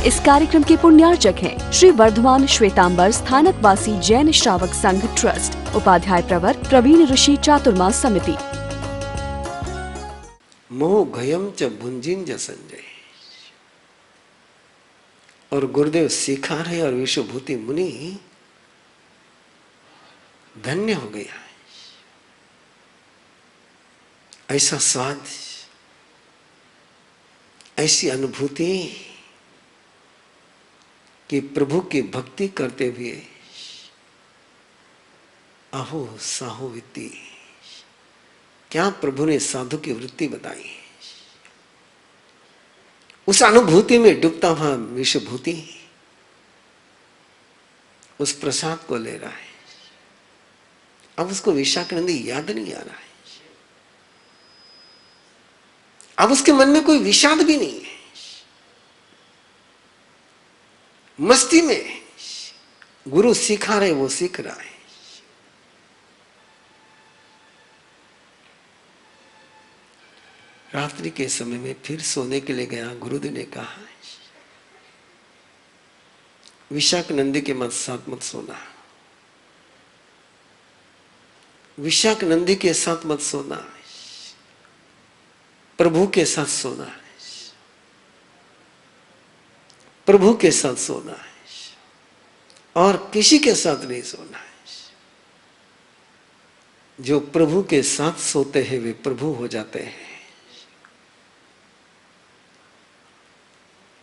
इस कार्यक्रम के पुण्यार्चक हैं श्री वर्धमान श्वेतांबर स्थानकवासी जैन श्रावक संघ ट्रस्ट, उपाध्याय प्रवर प्रवीण ऋषि चातुर्मास समिति। मोह गयम च भुंजिन ज संजय। और गुरुदेव सिखा रहे और विश्वभूति मुनि धन्य हो गया। ऐसा स्वाद, ऐसी अनुभूति कि प्रभु की भक्ति करते हुए अहो साहो वित्ती, क्या प्रभु ने साधु की वृत्ति बताई। उस अनुभूति में डूबता हुआ विश्वभूति उस प्रसाद को ले रहा है। अब उसको विशाखानंदी याद नहीं आ रहा है। अब उसके मन में कोई विषाद भी नहीं है। मस्ती में गुरु सिखा रहे, वो सीख रहा है। रात्रि के समय में फिर सोने के लिए गया। गुरुदेव ने कहा, विशाखानंदी के साथ मत सोना, विशाखानंदी के साथ मत सोना, प्रभु के साथ सोना है, प्रभु के साथ सोना है और किसी के साथ नहीं सोना है। जो प्रभु के साथ सोते हैं वे प्रभु हो जाते हैं।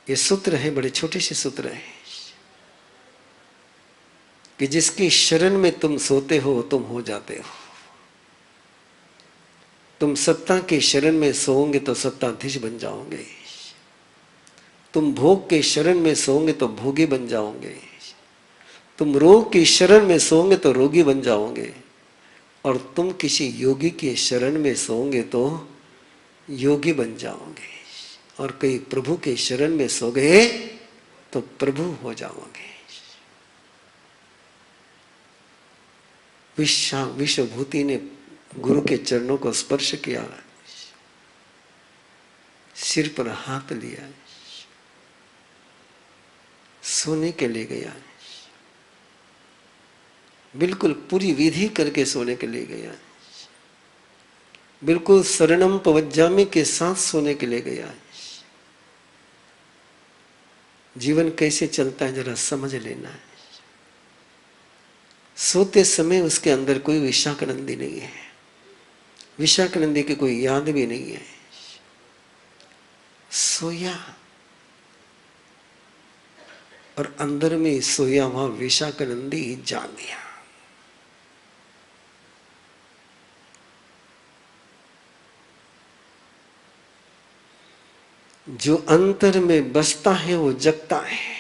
ये सूत्र है, बड़े छोटे से सूत्र है कि जिसकी शरण में तुम सोते हो तुम हो जाते हो। तुम सत्ता की शरण में सोओगे तो सत्ताधीश बन जाओगे। तुम भोग के शरण में सोओगे तो भोगी बन जाओगे। तुम रोग की शरण में सोओगे तो रोगी बन जाओगे। और तुम किसी योगी के शरण में सोओगे तो योगी बन जाओगे। और कई प्रभु के शरण में सो गए तो प्रभु हो जाओगे। विश्वभूति ने गुरु के चरणों को स्पर्श किया, सिर पर हाथ लिया, सोने के लिए गया। बिल्कुल पूरी विधि करके सोने के लिए गया। बिल्कुल शरणम पवज्जामि के साथ सोने के लिए गया। जीवन कैसे चलता है जरा समझ लेना है। सोते समय उसके अंदर कोई विशाखानंदी नहीं है, विशाखानंदी की कोई याद भी नहीं है। सोया और अंदर में सोया हुआ विशाखानंदी जाग गया। जो अंतर में बसता है वो जगता है।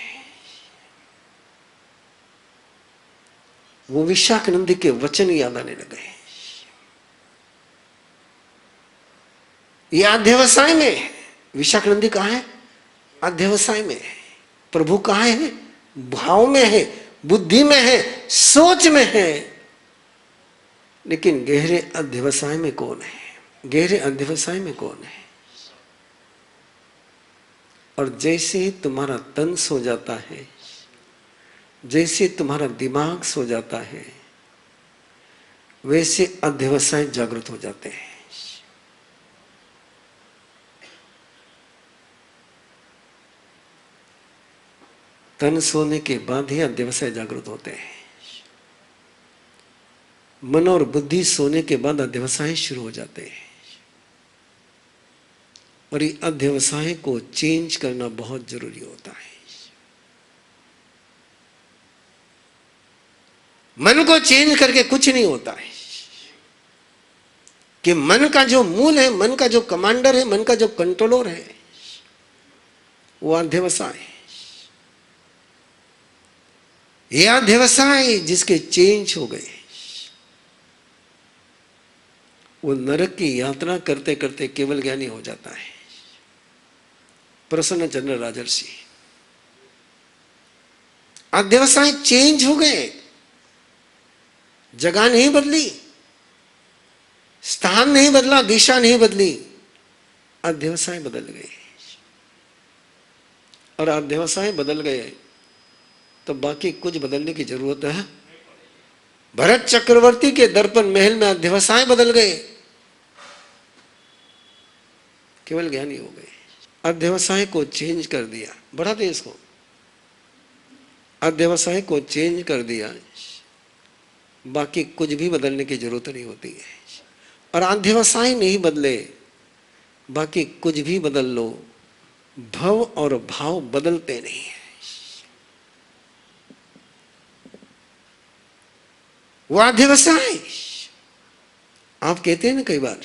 वो विशाखानंदी के वचन याद आने लगे। ये अध्यवसाय में है। विशाखानंदी कहाँ है? अध्यवसाय में है। प्रभु कहाँ है? भाव में है, बुद्धि में है, सोच में है। लेकिन गहरे अध्यवसाय में कौन है? गहरे अध्यवसाय में कौन है? और जैसे ही तुम्हारा तन सो जाता है, जैसे तुम्हारा दिमाग सो जाता है, वैसे अध्यवसाय जागृत हो जाते हैं। तन सोने के बाद ही अध्यवसाय जागृत होते हैं। मन और बुद्धि सोने के बाद अध्यवसाय शुरू हो जाते हैं। और ये अध्यवसाय को चेंज करना बहुत जरूरी होता है। मन को चेंज करके कुछ नहीं होता है। कि मन का जो मूल है, मन का जो कमांडर है, मन का जो कंट्रोलर है, वो अध्यवसाय है। ये अध्यवसाय जिसके चेंज हो गए, वो नरक की यात्रा करते करते केवल ज्ञानी हो जाता है। प्रसन्न चंद्र राजर्षि, अध्यवसाय चेंज हो गए, जगह नहीं बदली, स्थान नहीं बदला, दिशा नहीं बदली, अध्यवसाय बदल गए। और अध्यवसाय बदल गए तो बाकी कुछ बदलने की जरूरत है। भरत चक्रवर्ती के दर्पण महल में अध्यवसाय बदल गए, केवल ज्ञानी हो गए। अध्यवसाय को चेंज कर दिया, बड़ा देश को अध्यवसाय को चेंज कर दिया, बाकी कुछ भी बदलने की जरूरत नहीं होती है। और अध्यवसाय नहीं बदले, बाकी कुछ भी बदल लो, भव और भाव बदलते नहीं है। वो अध्यवसाय, आप कहते हैं ना कई बार,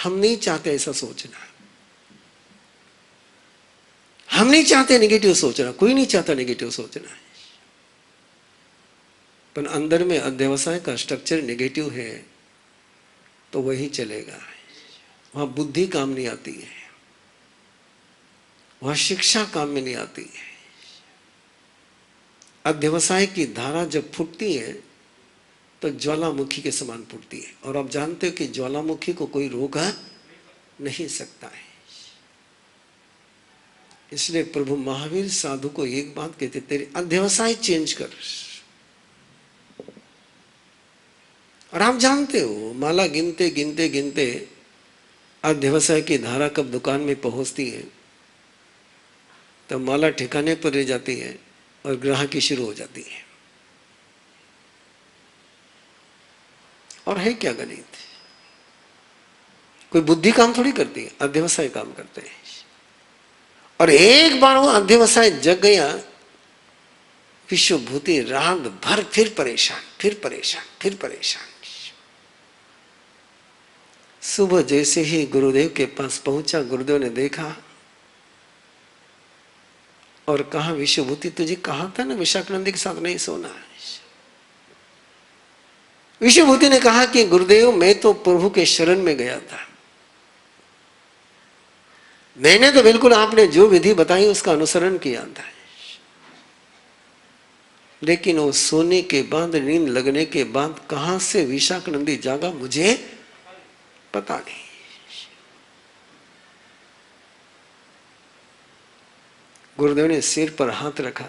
हम नहीं चाहते ऐसा सोचना, हम नहीं चाहते नेगेटिव सोचना, कोई नहीं चाहता नेगेटिव सोचना, पर अंदर में अध्यवसाय का स्ट्रक्चर नेगेटिव है तो वही चलेगा। वहां बुद्धि काम नहीं आती है, वहां शिक्षा काम में नहीं आती है। अध्यवसाय की धारा जब फूटती है तो ज्वालामुखी के समान फूटती है, और आप जानते हो कि ज्वालामुखी को कोई रोक नहीं सकता है। इसलिए प्रभु महावीर साधु को एक बात कहते, तेरे अध्यवसाय चेंज कर। और आप जानते हो माला गिनते गिनते गिनते अध्यवसाय की धारा कब दुकान में पहुंचती है, तब माला ठिकाने पर रह जाती है और ग्राहकी शुरू हो जाती है। और है क्या गणित, कोई बुद्धि काम थोड़ी करती है, अध्यवसाय काम करते हैं। और एक बार वो अध्यवसाय जग गया, विश्वभूति रात भर फिर परेशान, फिर परेशान, फिर परेशान। सुबह जैसे ही गुरुदेव के पास पहुंचा, गुरुदेव ने देखा और कहा, विश्वभूति तुझे कहा था ना विशाखानंदी के साथ नहीं सोना है। विश्वभूति ने कहा कि गुरुदेव मैं तो प्रभु के शरण में गया था, मैंने तो बिल्कुल आपने जो विधि बताई उसका अनुसरण किया था, लेकिन वो सोने के बाद, नींद लगने के बाद कहां से विशाखानंदी जागा मुझे पता नहीं। गुरुदेव ने सिर पर हाथ रखा,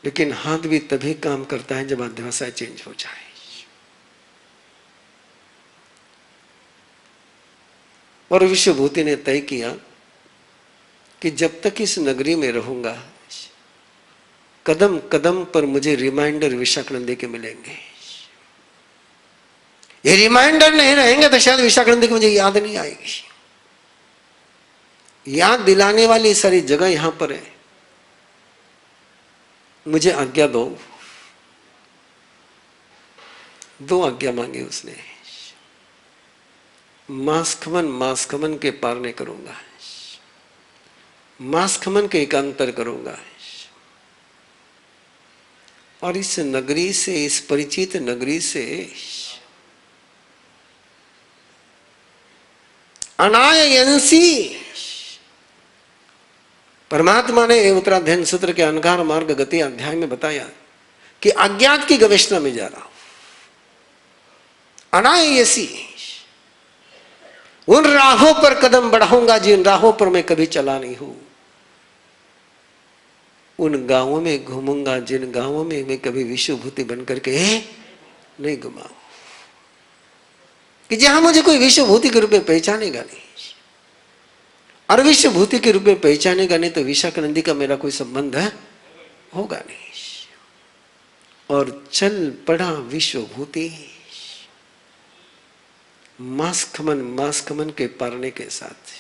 लेकिन हाथ भी तभी काम करता है जब अध्यवसाय चेंज हो जाए। और विश्वभूति ने तय किया कि जब तक इस नगरी में रहूंगा, कदम कदम पर मुझे रिमाइंडर विशाखानंदी के मिलेंगे। ये रिमाइंडर नहीं रहेंगे तो शायद विशाखानंदी की मुझे याद नहीं आएगी। याद दिलाने वाली सारी जगह यहां पर है, मुझे आज्ञा दो। दो आज्ञा मांगी उसने, मासखमन के पार नहीं करूंगा, मासखमन के एकांतर करूंगा, और इस नगरी से, इस परिचित नगरी से अनायंसी, परमात्मा ने उत्तराध्ययन सूत्र के अनगार मार्ग गति अध्याय में बताया कि अज्ञात की गवेषणा में जा रहा हूं। अनायसी, उन राहों पर कदम बढ़ाऊंगा जिन राहों पर मैं कभी चला नहीं हूं, उन गांवों में घूमूंगा जिन गांवों में मैं कभी विश्वभूति बनकर के नहीं घुमाऊं, कि जहां मुझे कोई विश्वभूति के रूप में पहचानेगा नहीं, और विश्वभूति के रूप में पहचानेगा नहीं तो विशाखानंदी का मेरा कोई संबंध होगा नहीं। और चल पड़ा विश्वभूति मासखमन के पारने के साथ।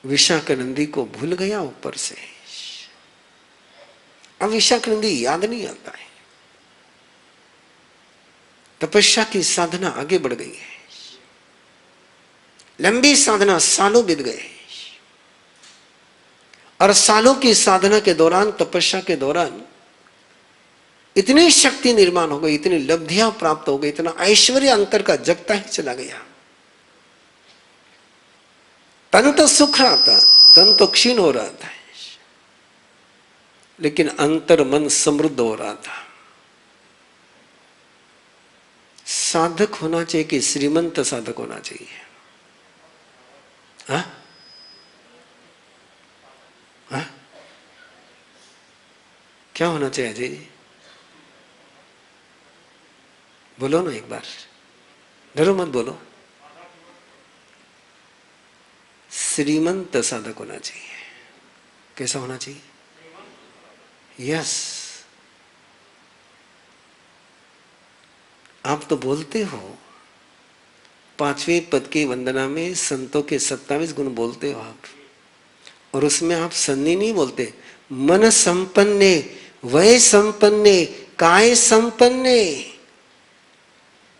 विशाखानंदी को भूल गया ऊपर से, अब विशाखानंदी याद नहीं आता है। तपस्या की साधना आगे बढ़ गई है, लंबी साधना, सालों बीत गए, और सालों की साधना के दौरान, तपस्या के दौरान इतनी शक्ति निर्माण हो गई, इतनी लब्धियां प्राप्त हो गई, इतना ऐश्वर्य अंतर का जगता ही चला गया। तन तो सुख रहा था, तन तो क्षीण हो रहा था, लेकिन अंतर मन समृद्ध हो रहा था। साधक होना चाहिए कि श्रीमंत साधक होना चाहिए? हाँ? हाँ? क्या होना चाहिए अजय जी? बोलो ना एक बार, डरो मत, बोलो। श्रीमंत साधक होना चाहिए। कैसा होना चाहिए? यस। आप तो बोलते हो, 5वें पद की वंदना में संतों के 27 गुण बोलते हो आप, और उसमें आप सन्नी नहीं बोलते। मन संपन्ने, वय संपन्ने, काय संपन्ने।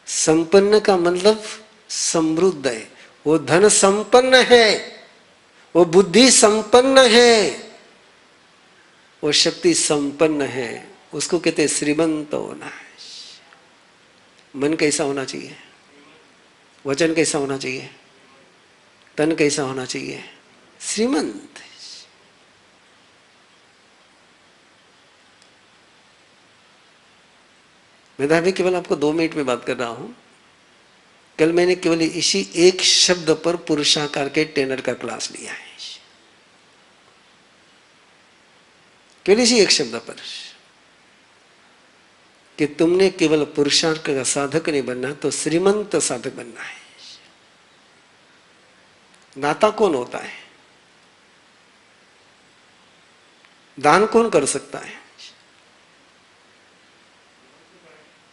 संपन्न का मतलब समृद्ध है, वो धन संपन्न है, वो बुद्धि संपन्न है, वो शक्ति संपन्न है, उसको कहते हैं श्रीमंत होना है। मन कैसा होना चाहिए? वचन कैसा होना चाहिए? तन कैसा होना चाहिए? श्रीमंत। मैं तो अभी केवल आपको 2 मिनट में बात कर रहा हूं। कल मैंने केवल इसी एक शब्द पर पुरुषाकार के टेनर का क्लास लिया है, केवल इसी एक शब्द पर, कि तुमने केवल पुरुषार्थ का साधक नहीं बनना, तो श्रीमंत साधक बनना है। दाता कौन होता है? दान कौन कर सकता है?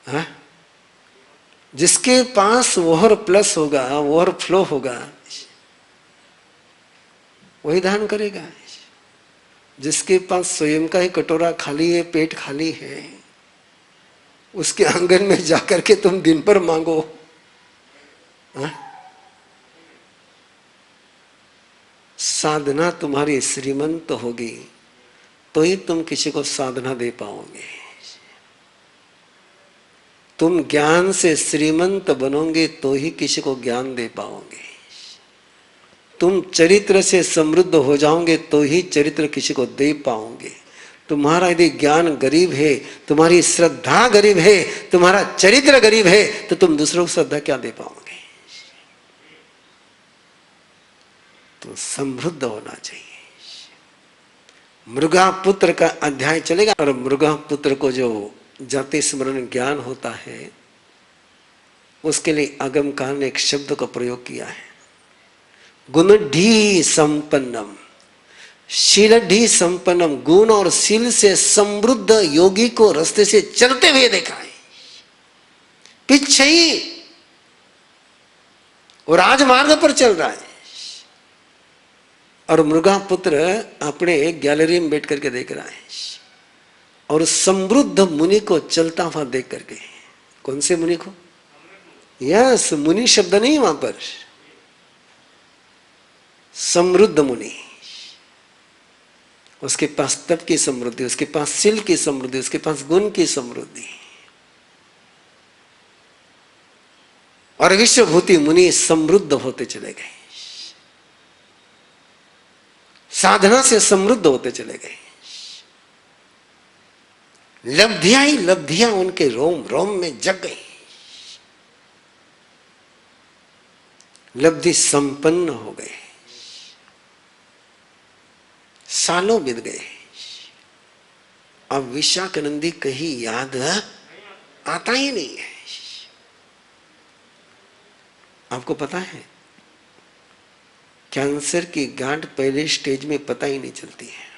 हाँ? जिसके पास ओवर प्लस होगा, ओवर फ्लो होगा, वही दान करेगा। जिसके पास स्वयं का ही कटोरा खाली है, पेट खाली है, उसके आंगन में जाकर के तुम दिन भर मांगो। हाँ? साधना तुम्हारी श्रीमंत होगी तो ही तुम किसी को साधना दे पाओगे। तुम ज्ञान से श्रीमंत बनोगे तो ही किसी को ज्ञान दे पाओगे। तुम चरित्र से समृद्ध हो जाओगे तो ही चरित्र किसी को दे पाओगे। तुम्हारा यदि ज्ञान गरीब है, तुम्हारी श्रद्धा गरीब है, तुम्हारा चरित्र गरीब है, तो तुम दूसरों को श्रद्धा क्या दे पाओगे? तो समृद्ध होना चाहिए। मृगा पुत्र का अध्याय चलेगा, और मृगा पुत्र को जो जाति स्मरण ज्ञान होता है, उसके लिए आगमकाल ने एक शब्द का प्रयोग किया है, गुणढ़ी संपन्नम, शीलढ़ी संपन्नम। गुण और शील से समृद्ध योगी को रास्ते से चलते हुए देखा है, पीछे ही वो राजमार्ग पर चल रहा है, और मृगा पुत्र अपने एक गैलरी में बैठ करके देख रहा है, और समृद्ध मुनि को चलता हुआ देख करके। कौन से मुनि को? यस, मुनि शब्द नहीं वहां पर, समृद्ध मुनि। उसके पास तप की समृद्धि, उसके पास शील की समृद्धि, उसके पास गुण की समृद्धि, और विश्वभूति मुनि समृद्ध होते चले गए, साधना से समृद्ध होते चले गए। लब्धियां ही लब्धियां उनके रोम रोम में जग गई, लब्धि संपन्न हो गए। सालों बीत गए, अब विशाखानंदी कहीं याद आता ही नहीं है। आपको पता है, कैंसर की गांठ पहले स्टेज में पता ही नहीं चलती है।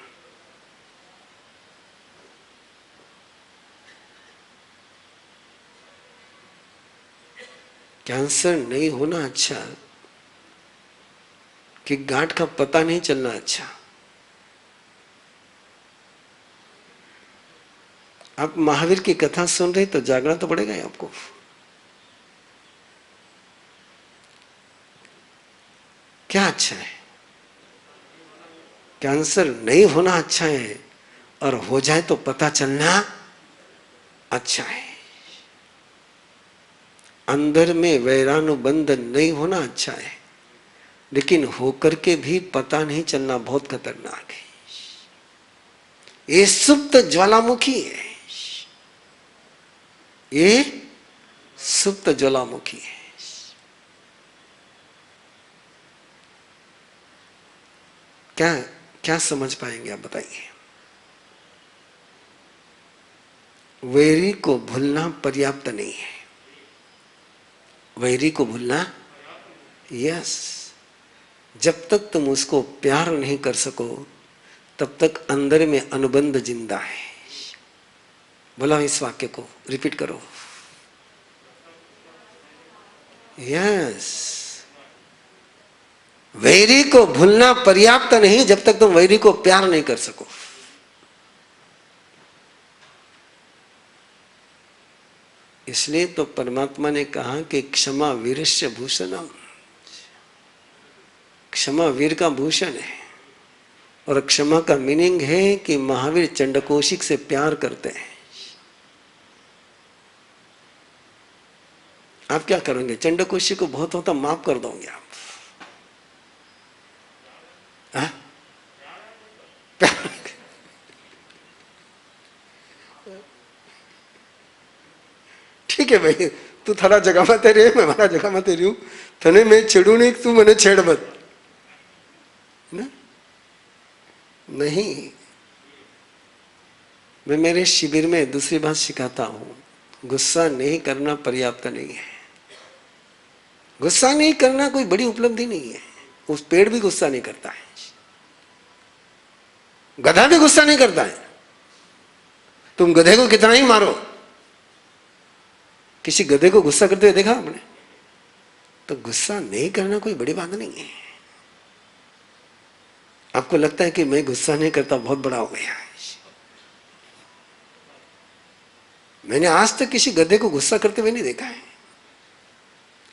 कैंसर नहीं होना अच्छा, कि गांठ का पता नहीं चलना अच्छा। आप महावीर की कथा सुन रहे तो जागना तो पड़ेगा ही आपको। क्या अच्छा है? कैंसर नहीं होना अच्छा है, और हो जाए तो पता चलना अच्छा है। अंदर में वैरानुबंध नहीं होना अच्छा है, लेकिन होकर के भी पता नहीं चलना बहुत खतरनाक है। ये सुप्त ज्वालामुखी है, ये सुप्त ज्वालामुखी है। क्या क्या समझ पाएंगे आप बताइए? वैरी को भूलना पर्याप्त नहीं है। वैरी को भूलना, यस, जब तक तुम उसको प्यार नहीं कर सको तब तक अंदर में अनुबंध जिंदा है। बोला इस वाक्य को रिपीट करो। यस, वैरी को भूलना पर्याप्त नहीं जब तक तुम वैरी को प्यार नहीं कर सको। इसलिए तो परमात्मा ने कहा कि क्षमा वीरस्य भूषणम, क्षमा वीर का भूषण है। और क्षमा का मीनिंग है कि महावीर चंडकोशिक से प्यार करते हैं। आप क्या करेंगे? चंडकोशिक को बहुत होता माफ कर दोगे आप? हाँ? ठीक है भाई, तू थारा जगह में रहे, मैं मारा जगह में रही हूं, थने मैं छेड़ू नहीं, तू मैंने छेड़ मत ना। नहीं, मैं मेरे शिविर में दूसरी बात सिखाता हूं, गुस्सा नहीं करना पर्याप्त नहीं है। गुस्सा नहीं करना कोई बड़ी उपलब्धि नहीं है। उस पेड़ भी गुस्सा नहीं करता है, गधा भी गुस्सा नहीं करता है। तुम गधे को कितना ही मारो, किसी गधे को गुस्सा करते हुए देखा आपने? तो गुस्सा नहीं करना कोई बड़ी बात नहीं है। आपको लगता है कि मैं गुस्सा नहीं करता बहुत बड़ा हो गया। मैंने आज तक किसी गधे को गुस्सा करते हुए नहीं देखा है।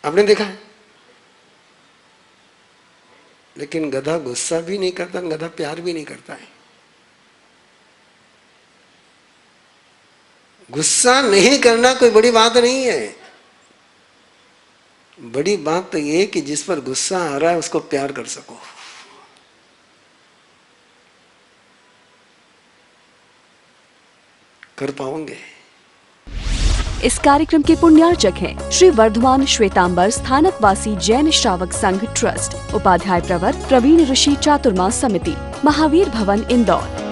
आपने देखा है? लेकिन गधा गुस्सा भी नहीं करता, गधा प्यार भी नहीं करता है। गुस्सा नहीं करना कोई बड़ी बात नहीं है। बड़ी बात तो ये कि जिस पर गुस्सा आ रहा है उसको प्यार कर सको। कर पाओगे? इस कार्यक्रम के पुण्यार्चक हैं श्री वर्धमान श्वेतांबर स्थानकवासी जैन श्रावक संघ ट्रस्ट, उपाध्याय प्रवर प्रवीण ऋषि चातुर्मास समिति, महावीर भवन, इंदौर।